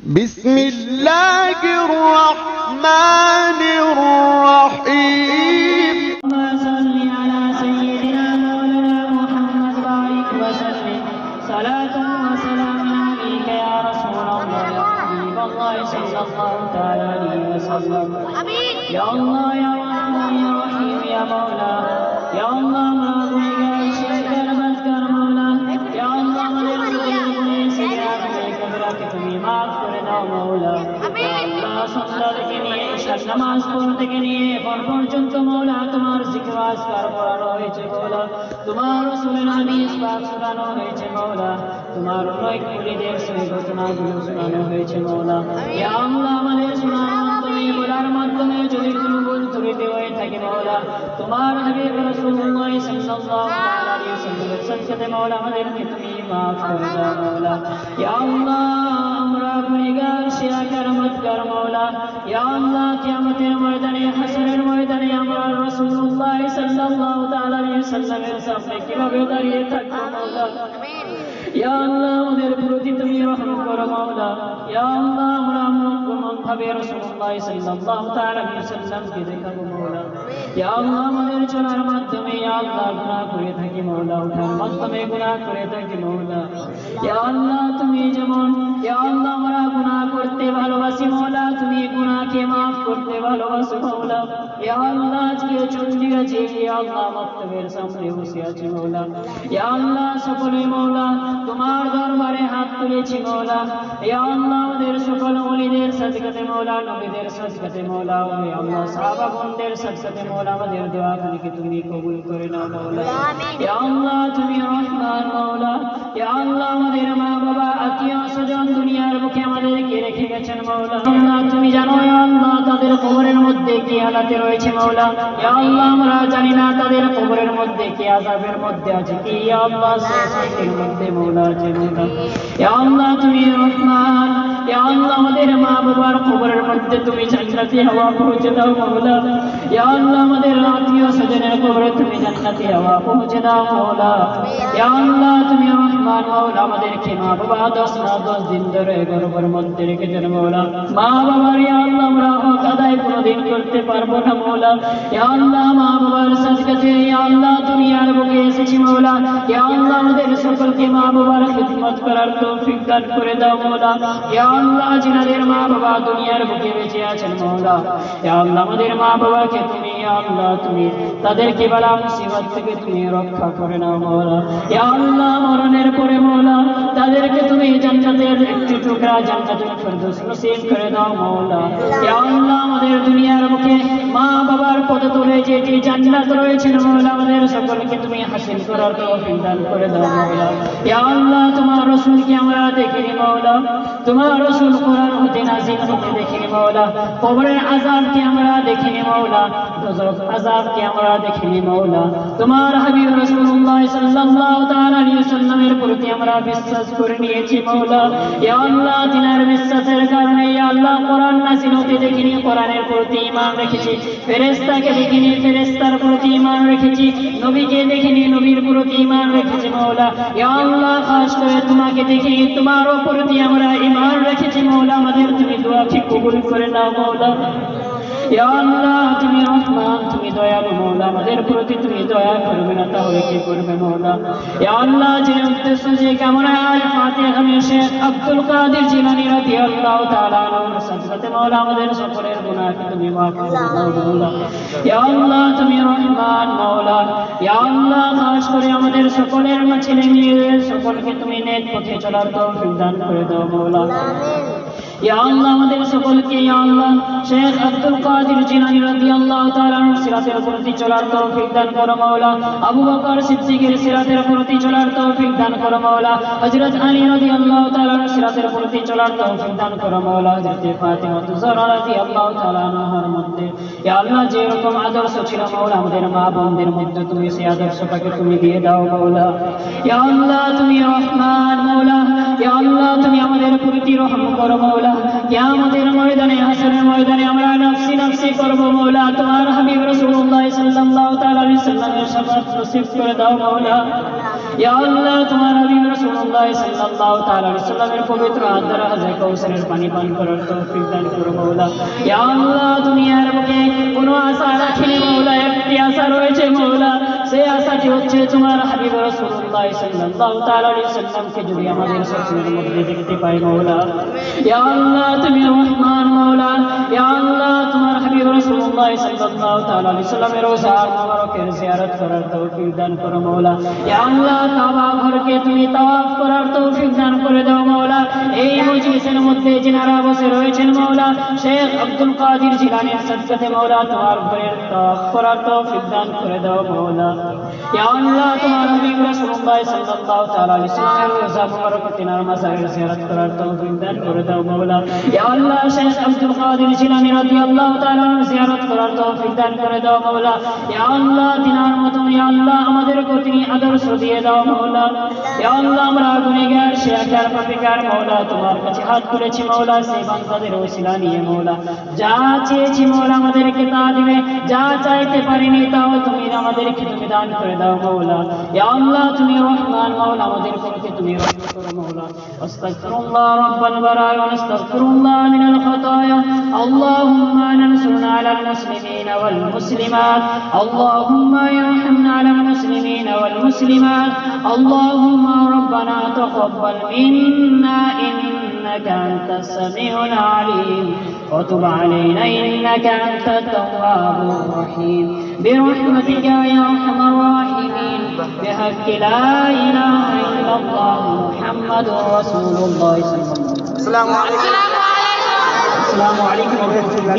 بسم الله الرحمن الرحيم. اللهم صل على سيدنا مولانا محمد بارك وسلم صلاة وسلام عليك يا رسول الله يا حبيب الله صلى الله تعالى عليه وسلم. يا الله يا رحمن يا رحيم يا مولا يا الله مولانا شكر مذكر مولا يا الله مولانا سجاد كبرك তুমি মাফ করে দাও মওলা। আল্লাহ সন্ধ্যা থেকে নিয়ে ঈশার নামাজ পড়া থেকে নিয়ে এখন পর্যন্ত মওলা তোমার জিকির আজকার পড়ানো হয়েছে মওলা, তোমার রাসূলের হাদিস পাক শোনানো হয়েছে মওলা, তোমার অনেক মুরিদের সেই ঘটনাগুলো শোনানো হয়েছে মওলা। ইয়া আল্লাহ আমাদের শোনার মাধ্যমে বলার মাধ্যমে যদি কোনো ভুল ত্রুটি হয়ে থাকে মওলা, তোমার হাবিব রাসূলুল্লাহ সাল্লাল্লাহু আলাইহি ওয়াসাল্লামের সাথে মওলা আমাদেরকে তুমি মাফ করে দাও মওলা। ইয়া আল্লাহ আমরা গুনাহগার শিয়া কারামত কর মওলা। ইয়া আল্লাহ কিয়ামতের ময়দানে হাসরের ময়দানে আমরা রাসূলুল্লাহ সাল্লাল্লাহু তাআলা আলাইহি ওয়াসাল্লামের সামনে কিভাবে দাঁড়িয়ে থাকব মওলা। ইয়া আল্লাহ আমাদের প্রতি তুমি রহম করো মওলা। ইয়া আল্লাহ আমরা কেমন ভাবে রাসূলুল্লাহ সাল্লাল্লাহু তাআলা আলাইহি ওয়াসাল্লামকে দেখাবো মওলা। ইয়া আল্লাহ আমাদের চলার মাধ্যমে ইয়া আল্লাহ গুনাহ করে থাকি মওলা, ওঠার মাধ্যমে গুনাহ করে থাকি মওলা। ইয়া আল্লাহ তুমি যেমন ইয়া আল্লাহ আমরা গুনাহ করতে ভালোবাসি মওলা, তুমি গুনাহকে maaf করতে ভালোবাসো মওলা। ইয়া আল্লাহ আজকে চন্ডিকা যে ইয়া আল্লাহ মাকতবের সামনে বসে আছি মওলা। ইয়া আল্লাহ সকলে মওলা তোমার দরবারে হাত তুলেছি মওলা। ইয়া আল্লাহ আমাদের সকল ওলিদের সাদকাতে মওলা, নবীদের সাদকাতে মওলা, ইয়া আল্লাহ সাহাবাগণদের সাদকাতে মওলা আমাদের দোয়াগুলোকে তুমি কবুল করে নাও মওলা। ইয়া আল্লাহ তুমি রহমান মওলা। ইয়া আল্লাহ আমাদের মা বাবা আত্মীয় স্বজন দুনিয়ার বুকে আমাদেরকে রেখে গেছেন মওলা। আল্লাহ তুমি জানো ইয়া আল্লাহ তাদের কবরের মধ্যে কি হালাতে রয়েছে মওলা। ইয়া আল্লাহ আমরা জানি না তাদের কবরের মধ্যে কি আযাবের মধ্যে আছে কি ইয়া আল্লাহ শাস্তির মধ্যে মওলা আছে মওলা। ইয়া আল্লাহ তুমি রহমান। ইয়া আল্লাহ আমাদের মা বাবার কবরের মধ্যে তুমি জান্নাতি হাওয়া পৌঁছে দাও মওলা। ইয়া আল্লাহ আমাদের আত্মীয় স্বজনের কবরে তুমি জান্নাতি হাওয়া পৌঁছে দাও মওলা। ইয়া আল্লাহ তুমি রহমান মওলা আমাদেরকে মা বাবা 10 দিন ধরে গর্ভের মধ্যে রেখেছেন মওলা। মা বাবার ইয়া আল্লাহ আমরা হক আদায় কোনোদিন করতে পারবো না মওলা। ইয়া আল্লাহ মা বাবার সাদকাতে ইয়া আল্লাহ দুনিয়ার বুকে এসেছি মওলা। ইয়া আল্লাহ আমাদের সকলকে মা বাবার খিদমত করার তৌফিক দান করে দাও মওলা। ইয়া আল্লাহ যিনাদের মা বাবা দুনিয়ার বুকে বেঁচে আছেন মওলা, ইয়া আল্লাহ আমাদের মা বাবাকে তুমি ইয়া আল্লাহ তুমি তাদেরকে বালা মুসিবত থেকে তুমি রক্ষা করে নাও মওলা। ইয়া আল্লাহ মরণের পরে মওলা তাদেরকে তুমি জান্নাতের একটি টুকরা জান্নাতুল ফিরদৌস নসিব করে দাও মওলা। ইয়া আল্লাহ আমাদের দুনিয়ার বুকে মা বাবার পদতলে যেটি জান্নাত রয়েছে মওলা আমাদের সকলকে তুমি হাসিল করার তৌফিক দান করে দাও মওলা। ইয়া আল্লাহ তোমার রাসূলকে আমরা দেখিনি মওলা, তোমার রাসূল কোরআন হতে নাযিল হতে দেখিনি মওলা, কবরের আযাবকে আমরা দেখিনি মওলা, দোজখ আযাবকে আমরা দেখিনি মওলা। তোমার হাবিব রাসূলুল্লাহ সাল্লাল্লাহু তাআলা আলাইহি ওয়াসাল্লামের প্রতি আমরা বিশ্বাস করে নিয়েছি মওলা। ইয়া আল্লাহ তিনার বিশ্বাসের কারণে ইয়া আল্লাহ কোরআন নাযিল হতে দেখিনি, কোরআনের প্রতি ঈমান রেখেছি, ফেরেশতাকে দেখিনি, ফেরেশতার প্রতি ঈমান রেখেছি, নবীকে দেখিনি, নবীর প্রতি ঈমান রেখেছি মওলা। ইয়া আল্লাহ খাস করে তোমাকে দেখি, তোমার প্রতি আমরা ঈমান রেখেছি মওলা। আমাদের তুমি দোয়াকে কবুল করে নাও মওলা। ইয়া আল্লাহ তুমি রহমান, তুমি দয়ালু মওলা, আমাদের প্রতি তুমি দয়া করবে না তাহলে কি করবে মওলা। ইয়া আল্লাহ যে উদ্দেশ্য যে কামনা আজ ফাতিহা মে শেখ আব্দুল কাদের জিলানী রাদিয়াল্লাহু তাআলা আনহু সাদকাতে মওলা আমাদের সকলের গুনাহকে তুমি মাফ করে দাও মওলা। ইয়া আল্লাহ তুমি রহমান মওলা। ইয়া আল্লাহ খাস করে আমাদের সকলের ছেলে মেয়েদের সকলকে তুমি নেক পথে চলার তৌফিক দান করে দাও মওলা। ইয়া আল্লাহ আমাদের সকলকে ইয়া আল্লাহ শেখ আব্দুল কাদের জিলানী রাদিয়াল্লাহু তাআলা আনহু সিরাতের প্রতি চলার তৌফিক দান করো মাওলা। আবু বকর সিদ্দিকের সিরাতের প্রতি চলার তৌফিক দান করো মাওলা। হযরত আলী রাদিয়াল্লাহু তাআলা আনহু সিরাতের প্রতি চলার তৌফিক দান করো মাওলা। হযরত ফাতিমা তুজরা রাদিয়াল্লাহু তাআলা আনহার মধ্যে ইয়া আল্লাহ যে রকম আদর্শ ছিল মাওলা আমাদের মা বোনদের মধ্যে তুমি সেই আদর্শটাকে তুমি দিয়ে দাও মাওলা। ইয়া আল্লাহ তুমি রহমান মাওলা। ইয়া আল্লাহ তুমি আমাদের প্রতি রহম করো মাওলা। কিয়ামতের ময়দানে হাসরের ময়দানে আমরা নফসি নফসি করব মাওলা। তোমার হাবিব রাসূলুল্লাহ সাল্লাল্লাহু তাআলা আলাইহি ওয়াসাল্লামের শাফাআত নসিব করে দাও মাওলা। ইয়া আল্লাহ তোমার হাবিব রাসূলুল্লাহ সাল্লাল্লাহু তাআলা আলাইহি সাল্লামের পবিত্র হাত দ্বারা হাজে কাউসারের পানি পান করার তৌফিক দান করো মাওলা। ইয়া আল্লাহ দুনিয়ার বুকে কোনো আশা রাখিনি মাওলা, একটি আশা রয়েছে মাওলা, সেই আশাটি হচ্ছে তোমার হাবিব রাসূলুল্লাহ সাল্লাল্লাহু তাআলা আলাইহি সাল্লামকে যদি আমাদের সকলের মধ্যে দেখতে পাই মাওলা। ইয়া আল্লাহ তুমি রহমান মাওলা, ইয়া আল্লাহ তোমার হাবিব রাসূলুল্লাহ সাল্লাল্লাহু তাআলা আলাইহি সাল্লামের রওজা মুবারকের জিয়ারত করার তৌফিক দান করো মাওলা। ইয়া আল্লাহ কাবা ঘরকে তুমি তাওয়াফ করার তৌফিক দান করে দাও মাওলা। এই মজলিসের মধ্যে যিনারা বসে রয়েছেন মাওলা, শেখ আব্দুল কাদের জিলানীর সাদকাতে মাওলা তোমার ঘরের তাওয়াফ করার তৌফিক দান করে দাও মাওলা। ইয়া আল্লাহ তোমার হাবিব রাসূলুল্লাহ সাল্লাল্লাহু তাআলা আলাইহি সাল্লামের রওজা মুবারক তিনার মাজারের জিয়ারত করার তৌফিক দান করে দাও মাওলা। ইয়া আল্লাহ শেখ আব্দুল কাদের জিলানী রাদিয়াল্লাহু তাআলা জিয়ারত করার তৌফিক দান করে দাও মাওলা। ইয়া আল্লাহ তিনার মতন ইয়া আল্লাহ আমাদেরকে তিনি আদর্শ দিয়ে দাও মাওলা। ইয়া আল্লাহ আমরা গুনাহগার শিরকার পাপিকার মাওলা, তোমার কাছে হাত তুলেছি মাওলা, সেই বান্দাদের ওসিলা নিয়ে মাওলা যা চেয়েছি মাওলা আমাদেরকে তা দিবে, যা চাইতে পারিনি তাও তুমি আমাদেরকে তুমি দান করে দাও মাওলা। ইয়া আল্লাহ তুমি রহমান মাওলা, আমাদের প্রতি তুমি রহমত করো মাওলা। আস্তাগফিরুল্লাহ রাব্বাল বারায় ওয়া নাস্তাগফিরুল্লাহ মিনাল খাতায়া। আল্লাহুম্মা নানসুরনা আলাল মুসলিমিনা ওয়াল মুসলিমাত। আল্লাহুম্মা ইরহামনা আলাল মুসলিমিনা ওয়াল মুসলিমাত। আল্লাহুম্মা রাব্বানা তাকাব্বাল মিন্না ইন্নাকা আনতাস সামিউল আলিম ওয়া তুব আলাইনা ইন্নাকা আনতাত তাওয়াবুর রহিম বিরহমাতিকা ইয়া আরহামার রাহিমিন বিহাক্কি লা ইলাহা ইল্লাল্লাহ মুহাম্মাদুর রাসূলুল্লাহ সাল্লাল্লাহু আলাইহি ওয়া সাল্লাম। আসসালামু আলাইকুম ওয়া রাহমাতুল্লাহ।